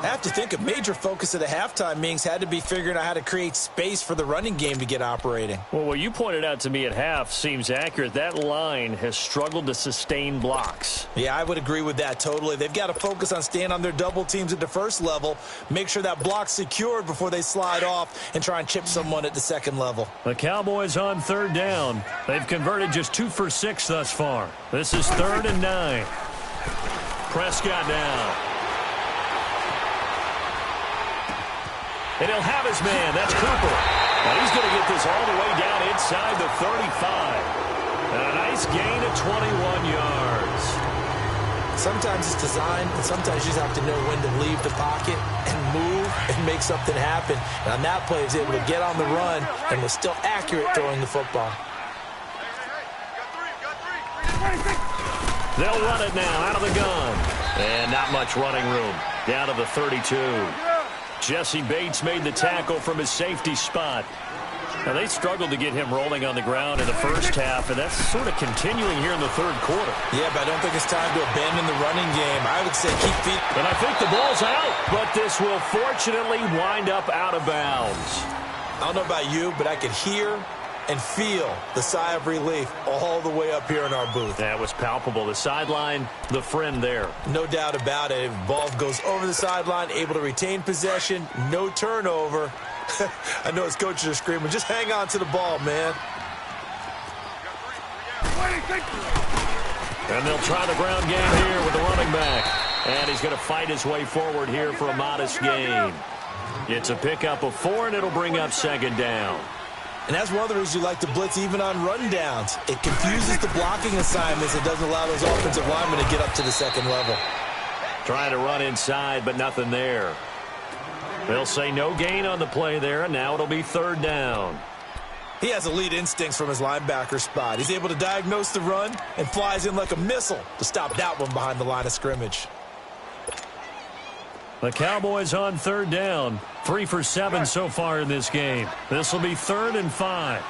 I have to think a major focus of the halftime meetings had to be figuring out how to create space for the running game to get operating. Well, what you pointed out to me at half seems accurate. That line has struggled to sustain blocks. Yeah, I would agree with that totally. They've got to focus on staying on their double teams at the first level, make sure that block's secured before they slide off and try and chip someone at the second level. The Cowboys on 3rd down. They've converted just 2 for 6 thus far. This is 3rd and 9. Prescott now. And he'll have his man. That's Cooper. And he's going to get this all the way down inside the 35. And a nice gain of 21 yards. Sometimes it's designed, and sometimes you just have to know when to leave the pocket and move and make something happen. And on that play, he was able to get on the run and was still accurate throwing the football. They'll run it now out of the gun. And not much running room. Down to the 32. Jesse Bates made the tackle from his safety spot. Now, they struggled to get him rolling on the ground in the first half, and that's sort of continuing here in the third quarter. Yeah, but I don't think it's time to abandon the running game. I would say keep feet. And I think the ball's out, but this will fortunately wind up out of bounds. I don't know about you, but I could hear and feel the sigh of relief all the way up here in our booth. That was palpable. The sideline, the friend there. No doubt about it. Ball goes over the sideline, able to retain possession, no turnover. I know his coaches are screaming, just hang on to the ball, man. And they'll try the ground game here with the running back. And he's going to fight his way forward here for a modest gain. It's a pickup of 4, and it'll bring up second down. And that's one of the reasons you like to blitz even on rundowns. It confuses the blocking assignments and doesn't allow those offensive linemen to get up to the second level. Trying to run inside, but nothing there. They'll say no gain on the play there, and now it'll be third down. He has elite instincts from his linebacker spot. He's able to diagnose the run and flies in like a missile to stop that one behind the line of scrimmage. The Cowboys on third down. 3 for 7 so far in this game. This will be 3rd and 5.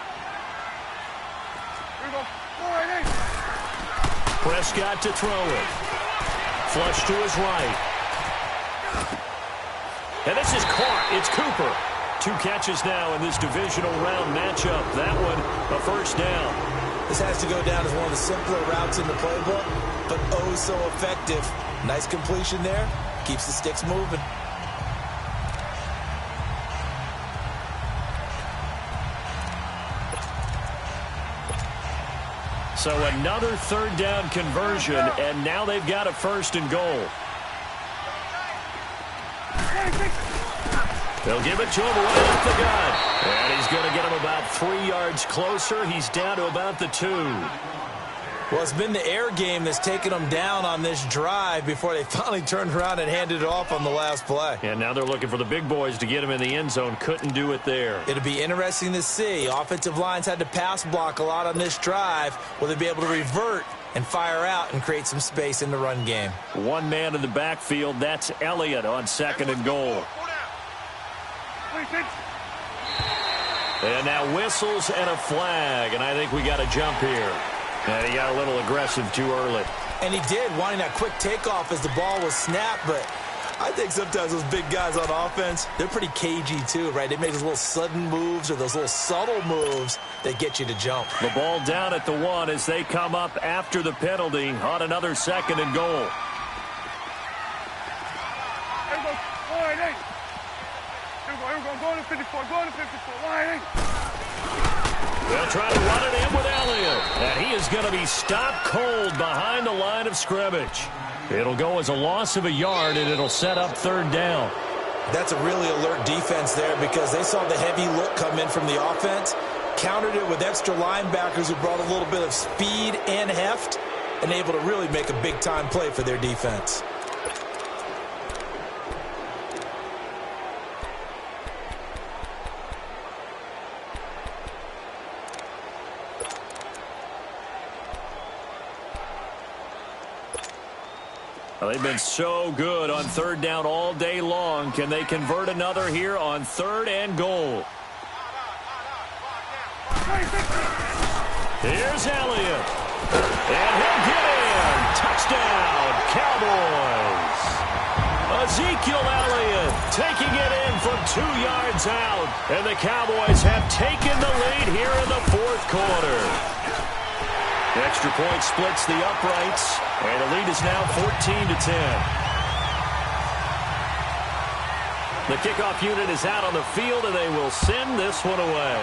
Prescott to throw it. Flush to his right. And this is caught. It's Cooper. 2 catches now in this divisional round matchup. That one, a first down. This has to go down as one of the simpler routes in the playbook, but oh so effective. Nice completion there. Keeps the sticks moving. So another third down conversion, and now they've got a 1st and goal. They'll give it to him right off the gun. And he's going to get him about 3 yards closer. He's down to about the 2. Well, it's been the air game that's taken them down on this drive before they finally turned around and handed it off on the last play. And now they're looking for the big boys to get him in the end zone. Couldn't do it there. It'll be interesting to see. Offensive lines had to pass block a lot on this drive. Will they be able to revert and fire out and create some space in the run game? 1 man in the backfield. That's Elliott on 2nd and goal. And now whistles and a flag. And I think we got a jump here. And he got a little aggressive too early. And he did, wanting that quick takeoff as the ball was snapped. But I think sometimes those big guys on offense, they're pretty cagey too, right? They make those little sudden moves or those little subtle moves that get you to jump. The ball down at the 1 as they come up after the penalty on another 2nd and goal. Go to 54, go to 54, line 8. They'll try to run it in with Elliott. And he is going to be stopped cold behind the line of scrimmage. It'll go as a loss of a yard, and it'll set up 3rd down. That's a really alert defense there because they saw the heavy look come in from the offense, countered it with extra linebackers who brought a little bit of speed and heft, and able to really make a big-time play for their defense. Well, they've been so good on 3rd down all day long. Can they convert another here on 3rd and goal? Here's Elliott. And he'll get in. Touchdown, Cowboys. Ezekiel Elliott taking it in from 2 yards out. And the Cowboys have taken the lead here in the 4th quarter. The extra point splits the uprights, and the lead is now 14-10. The kickoff unit is out on the field, and they will send this one away.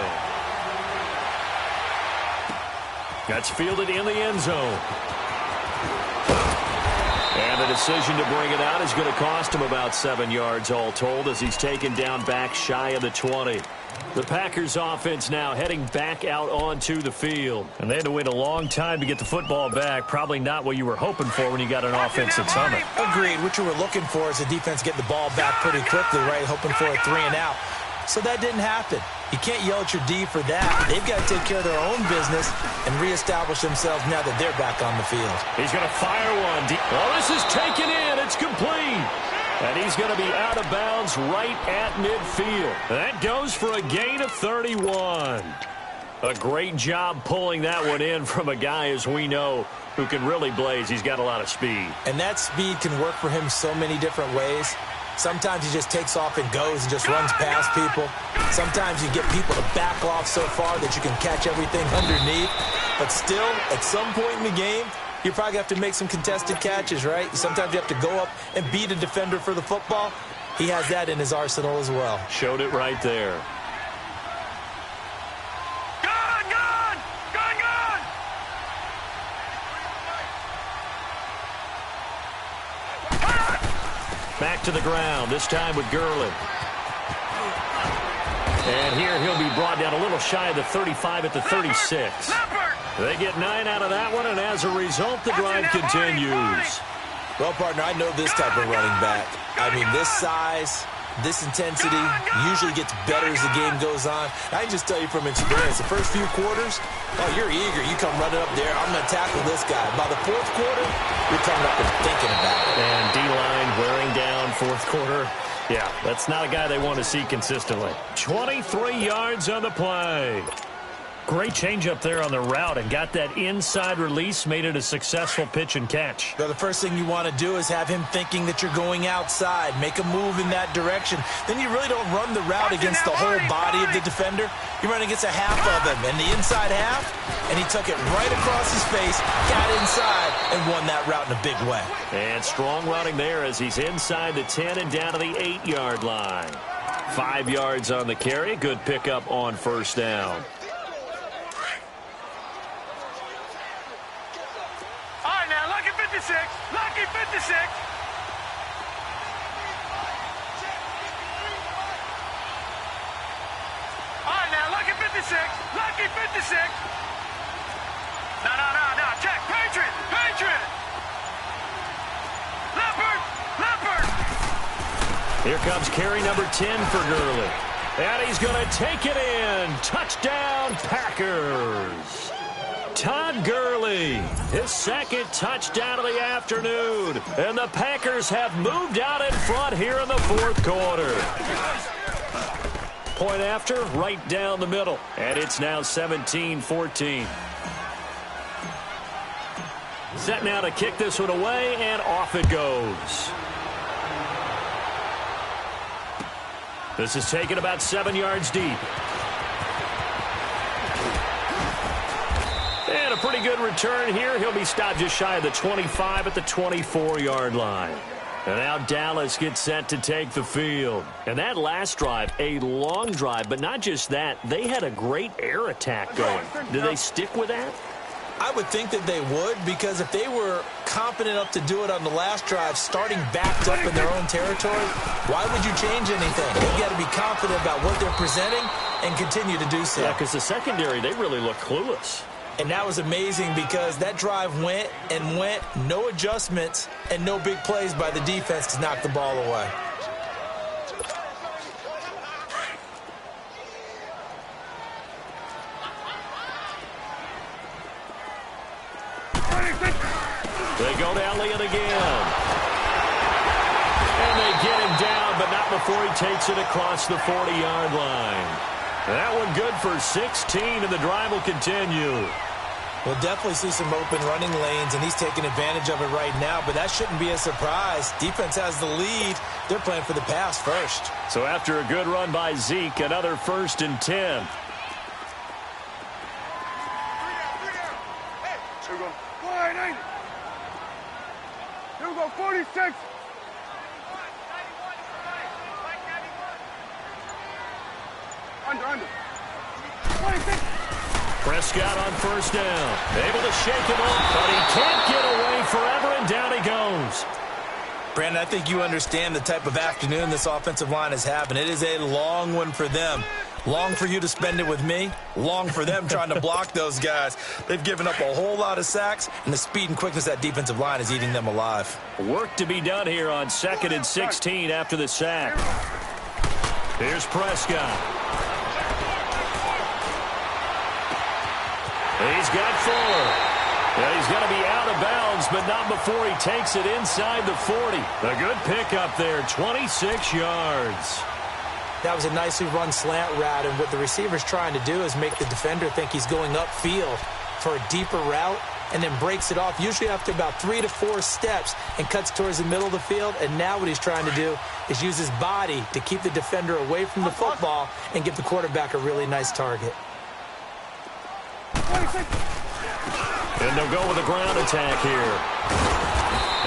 That's fielded in the end zone. And the decision to bring it out is going to cost him about 7 yards all told as he's taken down back shy of the 20. The Packers offense now heading back out onto the field. And they had to wait a long time to get the football back. Probably not what you were hoping for when you got an offense that's humming. Agreed. What you were looking for is the defense getting the ball back pretty quickly, right? Hoping for a 3 and out. So that didn't happen. You can't yell at your D for that. They've got to take care of their own business and reestablish themselves now that they're back on the field. He's going to fire one. Well, this is taken in. It's complete. And he's going to be out of bounds right at midfield. That goes for a gain of 31. A great job pulling that one in from a guy, as we know, who can really blaze. He's got a lot of speed. And that speed can work for him so many different ways. Sometimes he just takes off and goes and just runs past people. Sometimes you get people to back off so far that you can catch everything underneath. But still, at some point in the game, you probably have to make some contested catches, right? Sometimes you have to go up and beat a defender for the football. He has that in his arsenal as well. Showed it right there. Back to the ground, this time with Gurley. And here he'll be brought down a little shy of the 35 at the 36. They get 9 out of that one, and as a result, the drive continues. Well, partner, I know this type of running back. I mean, this size, this intensity usually gets better as the game goes on. I can just tell you from experience, the first few quarters, oh, you're eager. You come running up there, I'm going to tackle this guy. By the fourth quarter, you're coming up and thinking about it. And D-line wearing down fourth quarter. Yeah, that's not a guy they want to see consistently. 23 yards on the play. Great change up there on the route and got that inside release, made it a successful pitch and catch. Well, the first thing you want to do is have him thinking that you're going outside, make a move in that direction. Then you really don't run the route against the whole body of the defender. You run against a half of him, and the inside half, and he took it right across his face, got inside, and won that route in a big way. And strong running there as he's inside the 10 and down to the 8-yard line. 5 yards on the carry. Good pickup on first down. Lucky 56. All right, now, lucky 56. Lucky 56. No. Check. Patriot. Leopard. Here comes carry number 10 for Gurley. And he's going to take it in. Touchdown, Packers. Todd Gurley, his second touchdown of the afternoon. And the Packers have moved out in front here in the fourth quarter. Point after, right down the middle. And it's now 17-14. Set now to kick this one away, and off it goes. This is taken about 7 yards deep. And a pretty good return here. He'll be stopped just shy of the 25 at the 24-yard line. And now Dallas gets set to take the field. And that last drive, a long drive, but not just that. They had a great air attack going. Do they stick with that? I would think that they would, because if they were confident enough to do it on the last drive, starting backed up in their own territory, why would you change anything? You've got to be confident about what they're presenting and continue to do so. Yeah, because the secondary, they really look clueless. And that was amazing because that drive went, no adjustments, and no big plays by the defense to knock the ball away. They go to Elliott again. And they get him down, but not before he takes it across the 40-yard line. That one good for 16, and the drive will continue. We'll definitely see some open running lanes, and he's taking advantage of it right now, but that shouldn't be a surprise. Defense has the lead. They're playing for the pass first. So after a good run by Zeke, another 1st and 10. Here we go. Go ahead, ain't it? Here we go, 46. Under. 26. Prescott on first down. Able to shake him off, but he can't get away forever, and down he goes. Brandon, I think you understand the type of afternoon this offensive line is having. It is a long one for them. Long for you to spend it with me. Long for them trying to block those guys. They've given up a whole lot of sacks, and the speed and quickness of that defensive line is eating them alive. Work to be done here on 2nd and 16 after the sack. Here's Prescott. He's got Fuller. He's going to be out of bounds, but not before he takes it inside the 40. A good pickup there, 26 yards. That was a nicely run slant route, and what the receiver's trying to do is make the defender think he's going upfield for a deeper route, and then breaks it off, usually after about 3 to 4 steps, and cuts towards the middle of the field. And now what he's trying to do is use his body to keep the defender away from the football and give the quarterback a really nice target. And they'll go with a ground attack here.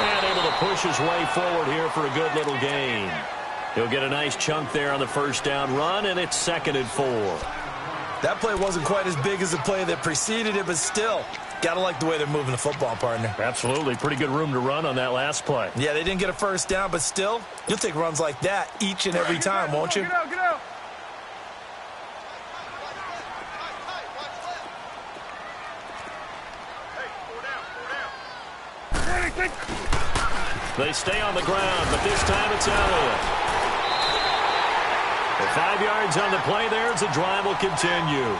And able to push his way forward here for a good little gain. He'll get a nice chunk there on the first down run, and it's 2nd and 4. That play wasn't quite as big as the play that preceded it, but still, got to like the way they're moving the football, partner. Absolutely. Pretty good room to run on that last play. Yeah, they didn't get a first down, but still, you'll take runs like that each and every time, won't you? Get out, get out. They stay on the ground, but this time it's Elliott. 5 yards on the play there as the drive will continue.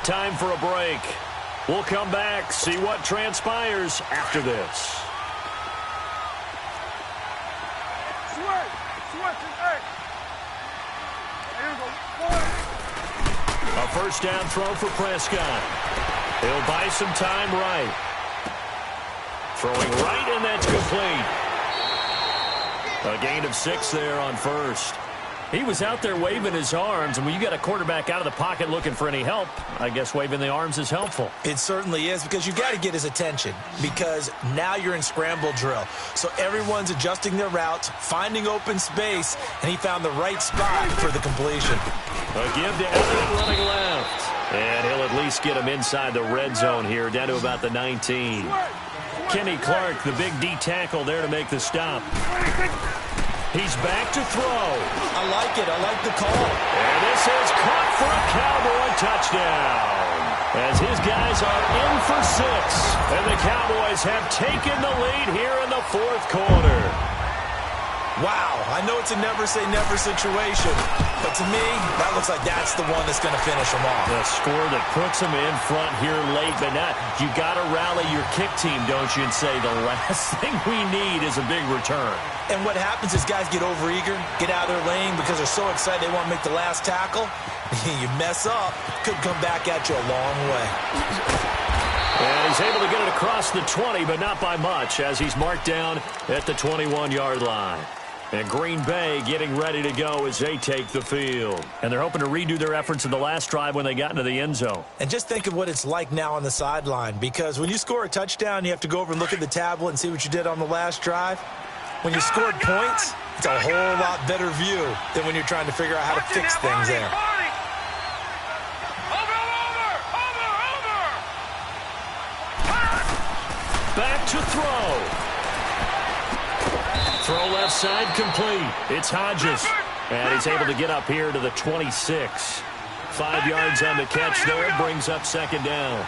Time for a break. We'll come back, see what transpires after this. A first down throw for Prescott. He'll buy some time right. Throwing right, and that's complete. A gain of 6 there on first. He was out there waving his arms, and when you got a quarterback out of the pocket looking for any help, I guess waving the arms is helpful. It certainly is, because you've got to get his attention, because now you're in scramble drill. So everyone's adjusting their routes, finding open space, and he found the right spot for the completion. A give to Elliott running left. And he'll at least get him inside the red zone here, down to about the 19. Kenny Clark, the big D tackle there to make the stop. He's back to throw. I like it. I like the call. And this is caught for a Cowboy touchdown. As his guys are in for 6. And the Cowboys have taken the lead here in the 4th quarter. Wow, I know it's a never-say-never situation, but to me, that looks like that's the one that's going to finish them off. The score that puts them in front here late, but not. You got to rally your kick team, don't you, and say the last thing we need is a big return. And what happens is guys get overeager, get out of their lane because they're so excited they want to make the last tackle. You mess up, could come back at you a long way. And he's able to get it across the 20, but not by much, as he's marked down at the 21-yard line. And Green Bay getting ready to go as they take the field. And they're hoping to redo their efforts in the last drive when they got into the end zone. And just think of what it's like now on the sideline, because when you score a touchdown, you have to go over and look at the tablet and see what you did on the last drive. When you scored points, it's a whole lot better view than when you're trying to figure out how to fix things there. Back to throw. Throw left side complete. It's Hodges. And he's able to get up here to the 26. 5 yards on the catch there. Brings up 2nd down.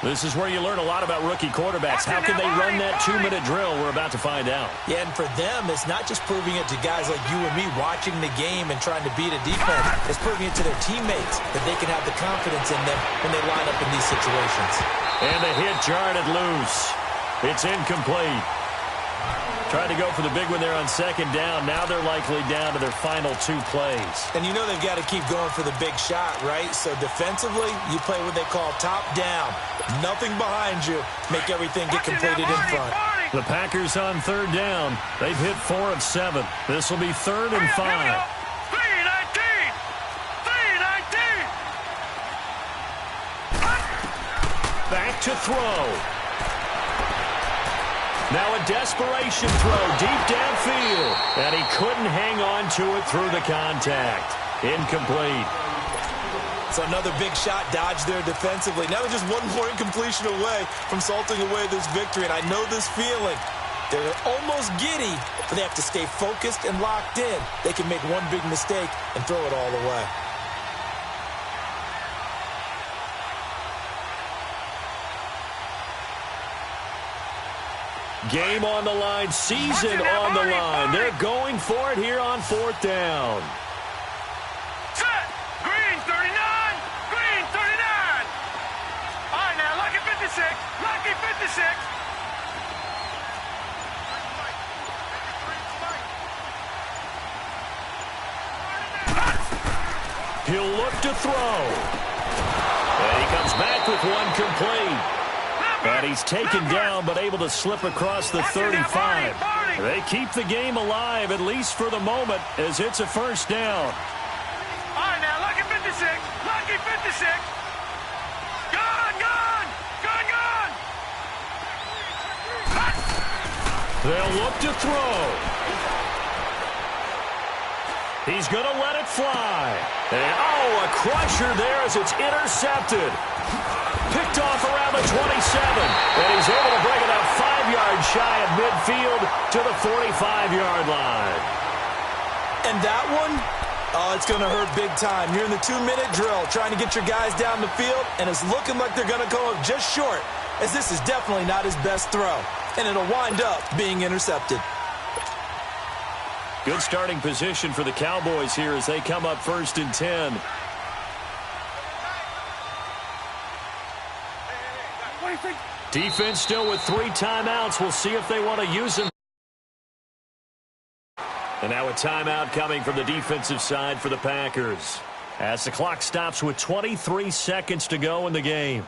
This is where you learn a lot about rookie quarterbacks. How can they run that 2-minute drill? We're about to find out. Yeah, and for them, it's not just proving it to guys like you and me watching the game and trying to beat a defense. It's proving it to their teammates that they can have the confidence in them when they line up in these situations. And the hit jarred it loose. It's incomplete. Tried to go for the big one there on 2nd down. Now they're likely down to their final 2 plays. And you know they've got to keep going for the big shot, right? So defensively, you play what they call top down. Nothing behind you. Make everything get completed in front. The Packers on 3rd down. They've hit 4 of 7. This will be 3rd and 5. 3-19! Back to throw. Now a desperation throw deep downfield. And he couldn't hang on to it through the contact. Incomplete. So another big shot dodged there defensively. Now they're just one more incompletion away from salting away this victory, and I know this feeling. They're almost giddy, but they have to stay focused and locked in. They can make one big mistake and throw it all away. Game on the line, season on the line. They're going for it here on 4th down. Set! Green 39! Green 39! All right, now, lucky 56! Lucky 56! He'll look to throw. And he comes back with one complete. And he's taken down, but able to slip across the 35. They keep the game alive, at least for the moment, as it's a first down. All right, now, lucky 56! Lucky 56! Gone! Gone! Gone! Gone! They'll look to throw. He's going to let it fly. And, a crusher there as it's intercepted. Picked off around the 27. And he's able to bring it up 5 yards shy of midfield to the 45-yard line. And that one, it's going to hurt big time. You're in the 2-minute drill trying to get your guys down the field, and it's looking like they're going to come up just short, as this is definitely not his best throw. And it'll wind up being intercepted. Good starting position for the Cowboys here as they come up 1st and 10. Defense still with 3 timeouts. We'll see if they want to use them. And now a timeout coming from the defensive side for the Packers, as the clock stops with 23 seconds to go in the game.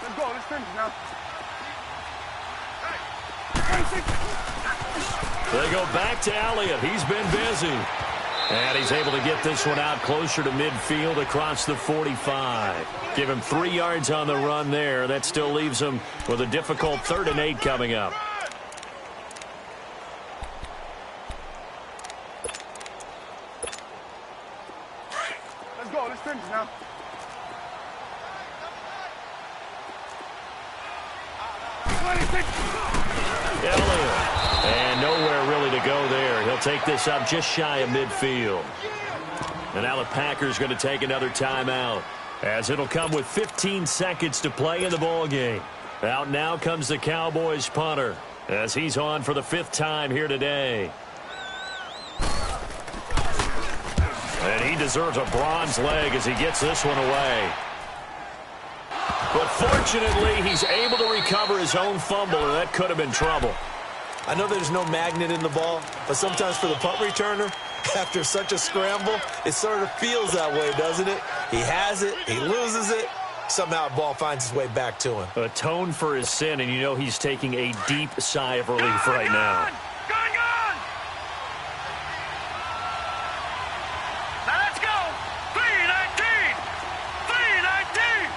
Let's go. Let's finish now. They go back to Elliott. He's been busy. And he's able to get this one out closer to midfield across the 45. Give him 3 yards on the run there. That still leaves him with a difficult 3rd and 8 coming up. Let's go. Let's finish now. Elliott. And nowhere really to go there. He'll take this up just shy of midfield. And now the Packers going to take another timeout, as it'll come with 15 seconds to play in the ballgame. Out now comes the Cowboys punter, as he's on for the 5th time here today. And he deserves a bronze leg as he gets this one away. But fortunately, he's able to recover his own fumble, or that could have been trouble. I know there's no magnet in the ball, but sometimes for the punt returner, after such a scramble, it sort of feels that way, doesn't it? He has it, he loses it, somehow the ball finds its way back to him. Atone for his sin, and you know he's taking a deep sigh of relief right now. Gone! Gone! Now let's go! 319! 319!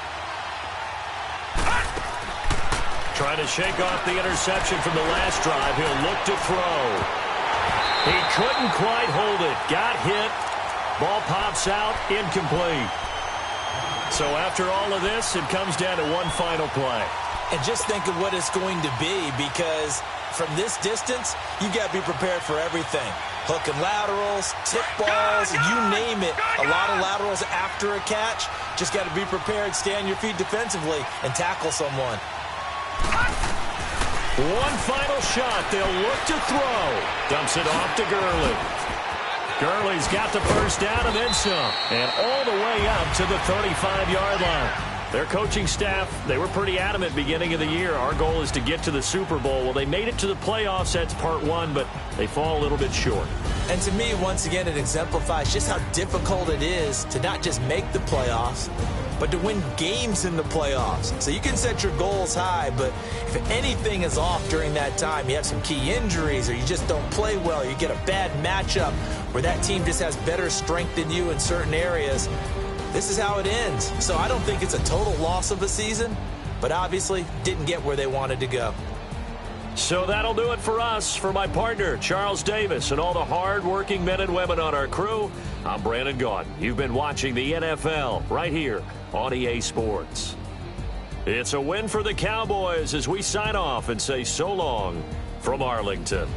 Trying to shake off the interception from the last drive. He'll look to throw. He couldn't quite hold it. Got hit. Ball pops out. Incomplete. So after all of this, it comes down to one final play. And just think of what it's going to be, because from this distance, you got to be prepared for everything. Hook and laterals, tip balls, you name it. A lot of laterals after a catch. Just got to be prepared, stay on your feet defensively, and tackle someone. One final shot. They'll look to throw. Dumps it off to Gurley. Gurley's got the first down and then some. And all the way up to the 35-yard line. Their coaching staff, they were pretty adamant beginning of the year. Our goal is to get to the Super Bowl. Well, they made it to the playoffs. That's part one, but they fall a little bit short. And to me, once again, it exemplifies just how difficult it is to not just make the playoffs, but to win games in the playoffs. So you can set your goals high, but if anything is off during that time, you have some key injuries or you just don't play well, you get a bad matchup where that team just has better strength than you in certain areas, this is how it ends. So I don't think it's a total loss of a season, but obviously didn't get where they wanted to go. So that'll do it for us. For my partner, Charles Davis, and all the hard-working men and women on our crew, I'm Brandon Gaudin. You've been watching the NFL right here on EA Sports. It's a win for the Cowboys as we sign off and say so long from Arlington.